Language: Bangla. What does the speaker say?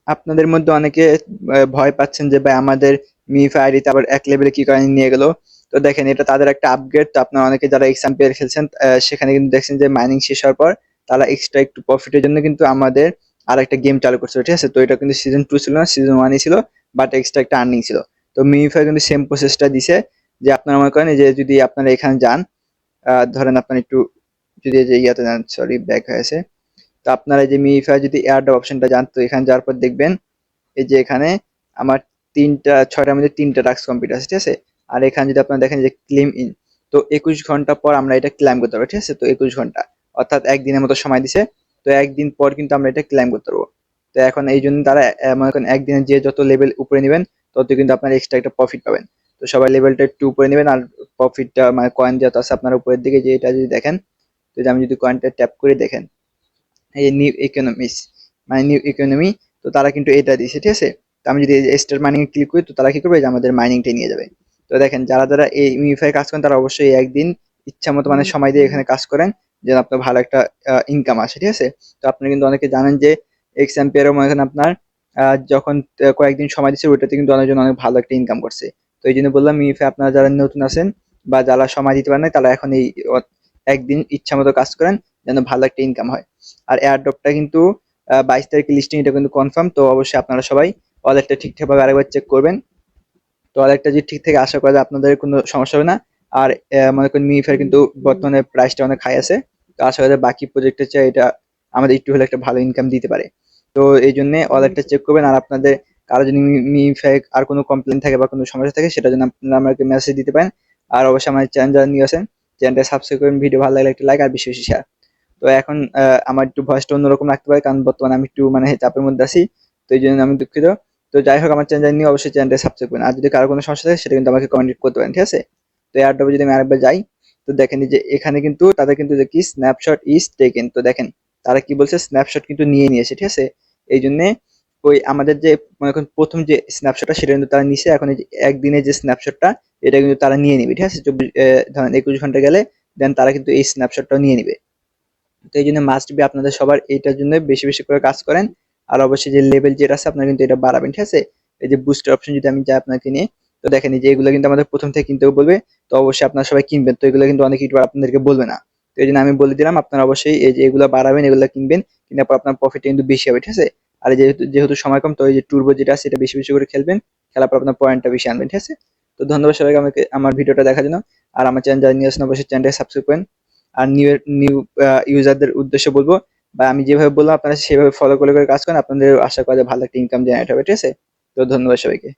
আপনাদের মধ্যে অনেকে ভয় পাচ্ছেন যে ভাই আমাদের মিফ আইডিতে আবার এক লেভেলে কি কারণে নিয়ে গেল। তো দেখেন এটা তাদের একটা আপগ্রেড। তো আপনারা অনেকে যারা এক্সাম পেয়ার খেলছেন সেখানে কিন্তু দেখছেন যে মাইনিং শেষ হওয়ার পর তারা এক্সট্রা একটু প্রফিটের জন্য কিন্তু আমাদের আর একটা গেম চালু করছে, ঠিক আছে। তো এটা কিন্তু সিজন 2 ছিল না, সিজন 1ই ছিল, বাট এক্সট্রা একটা আর্নিং ছিল। তো মিফাই কিন্তু সেম প্রসেসটা দিছে যে আপনারা মনে করেন যে যদি আপনারা এখানে যান, ধরেন আপনার একটু যদি এই যে ইয়াতে যান, সরি ব্যাক হয়েছে। তো আপনারা এই যে মিফাই যদি এয়ারড্রপ অপশনটা যান, তো এখানে যাওয়ার পর দেখবেন এই যে এখানে আমার 6টার মধ্যে 3টা টাস্ক কমপ্লিট আছে, ঠিক আছে। আর এখানে যদি আপনারা দেখেন যে ক্লেম ইন, তো 21 ঘন্টা পর আমরা এটা ক্লেম করতে পারবো, ঠিক আছে। তো 21 ঘন্টা অর্থাৎ একদিনের মতো সময় দিছে। তো একদিন পর কিন্তু আমরা এটা ক্লেম করতে পারবো। তো এখন এই জন্য তারা মনে করেন একদিনে যে যত লেভেল উপরে নেবেন তত কিন্তু আপনার এক্সট্রা একটা প্রফিট পাবেন। তো সবাই লেভেলটা একটু উপরে নেবেন, আর প্রফিটটা মানে কয়েন যত আছে আপনার উপরের দিকে, যে এটা যদি দেখেন, তো আমি যদি কয়েনটা ট্যাপ করে দেখেন এই নিউ ইকোনমিস, মানে নিউ ইকোনমি, তো তারা কিন্তু এটা দিয়েছে, ঠিক আছে। তো আমি যদি স্টার মাইনিং ক্লিক করি, তো তারা কি করবে যে আমাদের মাইনিংটা নিয়ে যাবে। তো দেখেন যারা যারা এই ইউনিফাই কাজ করেন তারা অবশ্যই একদিন ইচ্ছা মতো মানে সময় দিয়ে এখানে কাজ করেন, যেন আপনার ভালো একটা ইনকাম আসে, ঠিক আছে। তো আপনি কিন্তু অনেকে জানেন যে এক্স এম্পিয়ারও মনে করেন আপনার যখন কয়েকদিন সময় দিচ্ছে ওইটাতে কিন্তু অনেকজন অনেক ভালো একটা ইনকাম করছে। তো এই জন্য বললাম ইউনিফাই আপনারা যারা নতুন আছেন বা যারা সময় দিতে পারেন না, তারা এখন এই একদিন ইচ্ছা মতো কাজ করেন, যেন ভালো একটা ইনকাম হয়। আর এয়ারড্রপটা কিন্তু 22 তারিখে লিস্টিং, এটা কিন্তু কনফার্ম। তো অবশ্যই আপনারা সবাই ওয়ালেটটা ঠিকঠাক ভাবে আরেকবার চেক করবেন। তো ওয়ালেটটা যদি ঠিক থেকে আশা করা যায় আপনাদের কোনো সমস্যা হবে না। আর মনে করেন মিফার কিন্তু বর্তমানে প্রাইসটা অনেক হাই আছে। তো আশা করা যায় বাকি প্রজেক্টের চেয়ে এটা আমাদের একটু হলে একটা ভালো ইনকাম দিতে পারে। তো এই জন্য ওয়ালেটটা চেক করবেন। আর আপনাদের কারো যদি মিফাই আর কোনো কমপ্লেন থাকে বা কোনো সমস্যা থাকে, সেটা জন্য আপনারা আমাকে মেসেজ দিতে পারেন। আর অবশ্যই আমার চ্যানেল যারা নিয়ে আসেন, চ্যানেলটা সাবস্ক্রাইব করবেন, ভিডিও ভালো লাগলে একটা লাইক আর বেশি বেশি শেয়ার। তো এখন আমার একটু ভয়েসটা অন্যরকম রাখতে পারে, কারণ বর্তমানে আমি একটু মানে চাপের মধ্যে আছি। তো এই জন্য আমি দুঃখিত। তো যাই হোক, আমার চ্যানেল নিয়ে অবশ্যই চ্যানেলটা সাবস্ক্রাইব করবেন। আর যদি কারো কোনো সমস্যা থাকে সেটা কিন্তু আমাকে কমেন্ট করতে পারেন, ঠিক আছে। তো এয়ারড্রপে যদি আমি আরেকবার যাই, তো দেখেন যে এখানে কিন্তু তাদের কিন্তু যে কি স্ন্যাপশট ইজ টেকেন, তো দেখেন তারা কি বলছে, স্ন্যাপশট কিন্তু নিয়ে নিয়েছে, ঠিক আছে। এই জন্য ওই আমাদের যে মনে করেন প্রথম যে স্ন্যাপশটটা সেটা কিন্তু তারা নিছে, এখন এই যে একদিনের যে স্ন্যাপশটটা এটা কিন্তু তারা নিয়ে নিবে, ঠিক আছে। ধরেন 21 ঘন্টা গেলে দেন তারা কিন্তু এই স্ন্যাপশটটাও নিয়ে নিবে। তো এই জন্য মাস্ট বি আপনাদের সবার এইটার জন্য বেশি বেশি করে কাজ করেন। আর অবশ্যই যে লেভেল যেটা আছে আপনারা কিন্তু এটা বাড়াবেন, ঠিক আছে। এই যে বুস্টার অপশন যদি আমি যাই আপনাকে নিয়ে, তো দেখেন এই যে এগুলো কিন্তু আমাদের প্রথম থেকে কিনতে বলবে। তো অবশ্যই আপনারা সবাই কিনবেন, তো এগুলো কিন্তু অনেক ইউটিউবার আপনাদেরকে বলবে না। তো এই জন্য আমি বলে দিলাম আপনারা অবশ্যই এই যে এগুলো বাড়াবেন, এগুলো কিনবেন, কিনার পর আপনার প্রফিট কিন্তু বেশি হবে, ঠিক আছে। আর যেহেতু যেহেতু সময় কম, তো এই যে টুর্বো যেটা আছে এটা বেশি বেশি করে খেলবেন, খেলার পর আপনার পয়েন্টটা বেশি আনবেন, ঠিক আছে। তো ধন্যবাদ সবাইকে আমাকে আমার ভিডিওটা দেখার জন্য। আর আমার চ্যানেল যারা নিয়ে আসেন অবশ্যই চ্যানেলটা সাবস্ক্রাইব করেন। আর নিউ নিউ ইউজারদের উদ্দেশ্যে বলবো, বা আমি যেভাবে বললাম আপনারা সেভাবে ফলো করে করে কাজ করেন, আপনাদের আশা করা যায় ভালো একটা ইনকাম জেনারেট হবে, ঠিক আছে। তো ধন্যবাদ সবাইকে।